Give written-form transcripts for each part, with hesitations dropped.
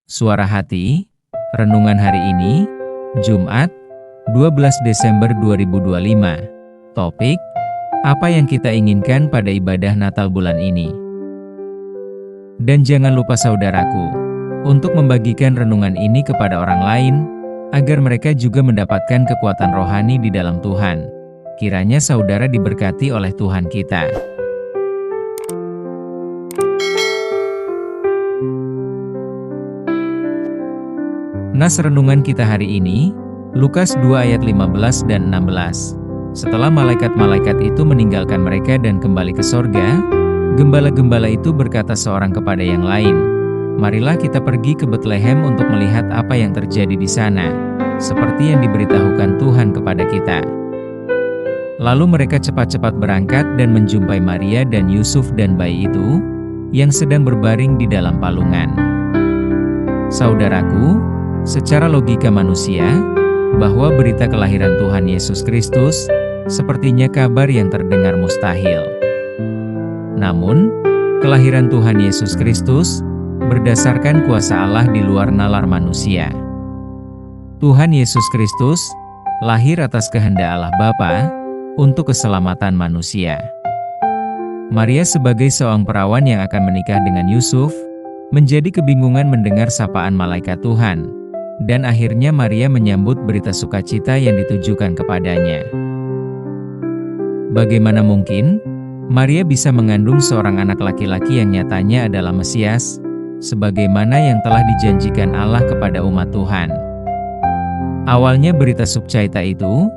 Suara Hati, renungan hari ini, Jumat, 12 Desember 2025. Topik, apa yang kita inginkan pada ibadah Natal bulan ini? Dan jangan lupa saudaraku, untuk membagikan renungan ini kepada orang lain, agar mereka juga mendapatkan kekuatan rohani di dalam Tuhan. Kiranya saudara diberkati oleh Tuhan kita. Nas renungan kita hari ini, Lukas 2 ayat 15 dan 16. Setelah malaikat-malaikat itu meninggalkan mereka dan kembali ke sorga, gembala-gembala itu berkata seorang kepada yang lain, "Marilah kita pergi ke Betlehem untuk melihat apa yang terjadi di sana, seperti yang diberitahukan Tuhan kepada kita." Lalu mereka cepat-cepat berangkat dan menjumpai Maria dan Yusuf dan bayi itu, yang sedang berbaring di dalam palungan. Saudaraku, secara logika manusia, bahwa berita kelahiran Tuhan Yesus Kristus sepertinya kabar yang terdengar mustahil. Namun, kelahiran Tuhan Yesus Kristus berdasarkan kuasa Allah di luar nalar manusia. Tuhan Yesus Kristus lahir atas kehendak Allah Bapa untuk keselamatan manusia. Maria sebagai seorang perawan yang akan menikah dengan Yusuf, menjadi kebingungan mendengar sapaan malaikat Tuhan. Dan akhirnya Maria menyambut berita sukacita yang ditujukan kepadanya. Bagaimana mungkin Maria bisa mengandung seorang anak laki-laki yang nyatanya adalah Mesias, sebagaimana yang telah dijanjikan Allah kepada umat Tuhan? Awalnya berita sukacita itu,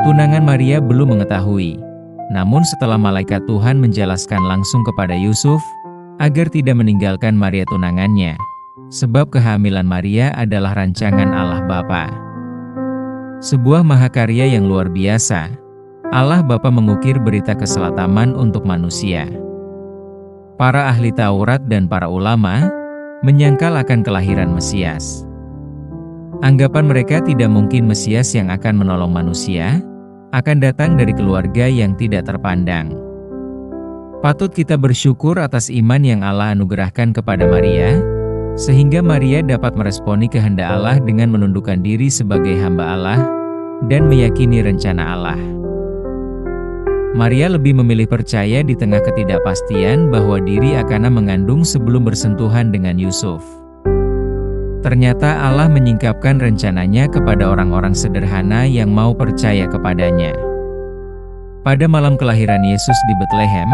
tunangan Maria belum mengetahui. Namun setelah malaikat Tuhan menjelaskan langsung kepada Yusuf, agar tidak meninggalkan Maria tunangannya. Sebab kehamilan Maria adalah rancangan Allah Bapa. Sebuah mahakarya yang luar biasa. Allah Bapa mengukir berita keselataman untuk manusia. Para ahli Taurat dan para ulama menyangkal akan kelahiran Mesias. Anggapan mereka tidak mungkin Mesias yang akan menolong manusia akan datang dari keluarga yang tidak terpandang. Patut kita bersyukur atas iman yang Allah anugerahkan kepada Maria, sehingga Maria dapat meresponi kehendak Allah dengan menundukkan diri sebagai hamba Allah dan meyakini rencana Allah. Maria lebih memilih percaya di tengah ketidakpastian bahwa diri akan mengandung sebelum bersentuhan dengan Yusuf. Ternyata Allah menyingkapkan rencananya kepada orang-orang sederhana yang mau percaya kepadanya. Pada malam kelahiran Yesus di Betlehem,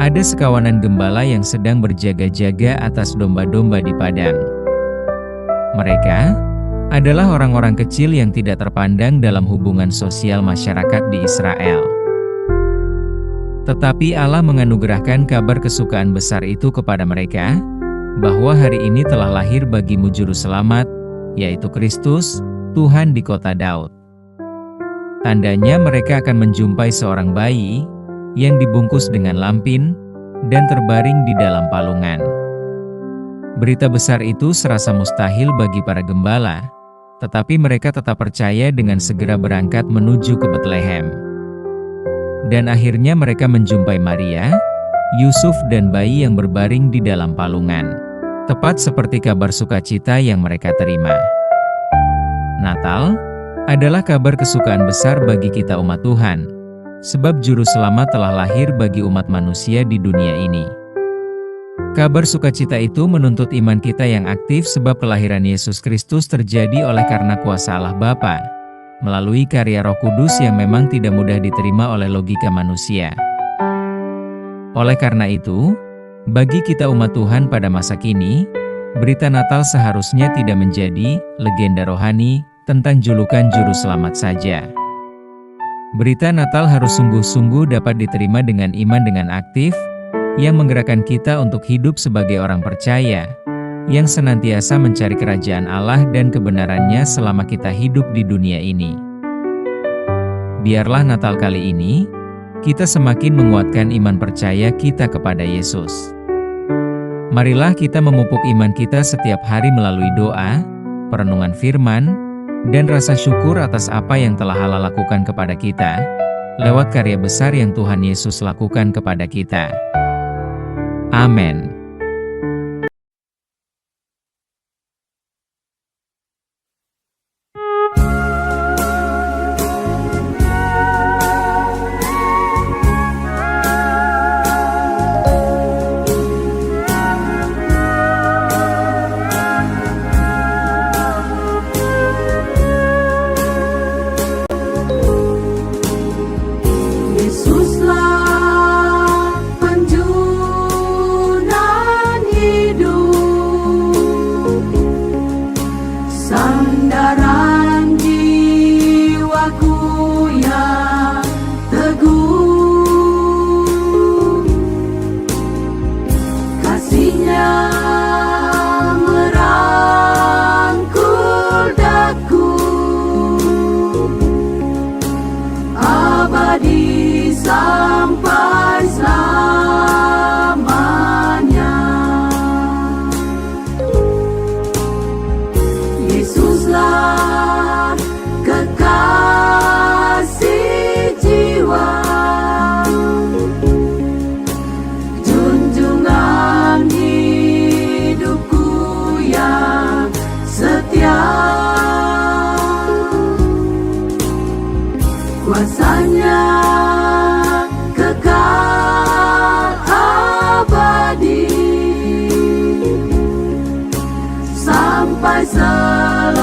ada sekawanan gembala yang sedang berjaga-jaga atas domba-domba di padang. Mereka adalah orang-orang kecil yang tidak terpandang dalam hubungan sosial masyarakat di Israel. Tetapi Allah menganugerahkan kabar kesukaan besar itu kepada mereka, bahwa hari ini telah lahir bagimu Juru Selamat, yaitu Kristus, Tuhan di kota Daud. Tandanya mereka akan menjumpai seorang bayi yang dibungkus dengan lampin, dan terbaring di dalam palungan. Berita besar itu serasa mustahil bagi para gembala, tetapi mereka tetap percaya dengan segera berangkat menuju ke Betlehem. Dan akhirnya mereka menjumpai Maria, Yusuf dan bayi yang berbaring di dalam palungan. Tepat seperti kabar sukacita yang mereka terima. Natal adalah kabar kesukaan besar bagi kita umat Tuhan. Sebab Juru Selamat telah lahir bagi umat manusia di dunia ini. Kabar sukacita itu menuntut iman kita yang aktif sebab kelahiran Yesus Kristus terjadi oleh karena kuasa Allah Bapa, melalui karya Roh Kudus yang memang tidak mudah diterima oleh logika manusia. Oleh karena itu, bagi kita umat Tuhan pada masa kini, berita Natal seharusnya tidak menjadi legenda rohani tentang julukan Juru Selamat saja. Berita Natal harus sungguh-sungguh dapat diterima dengan iman dengan aktif, yang menggerakkan kita untuk hidup sebagai orang percaya, yang senantiasa mencari kerajaan Allah dan kebenarannya selama kita hidup di dunia ini. Biarlah Natal kali ini, kita semakin menguatkan iman percaya kita kepada Yesus. Marilah kita memupuk iman kita setiap hari melalui doa, perenungan firman, dan rasa syukur atas apa yang telah Allah lakukan kepada kita, lewat karya besar yang Tuhan Yesus lakukan kepada kita. Amin. sampai selamanya.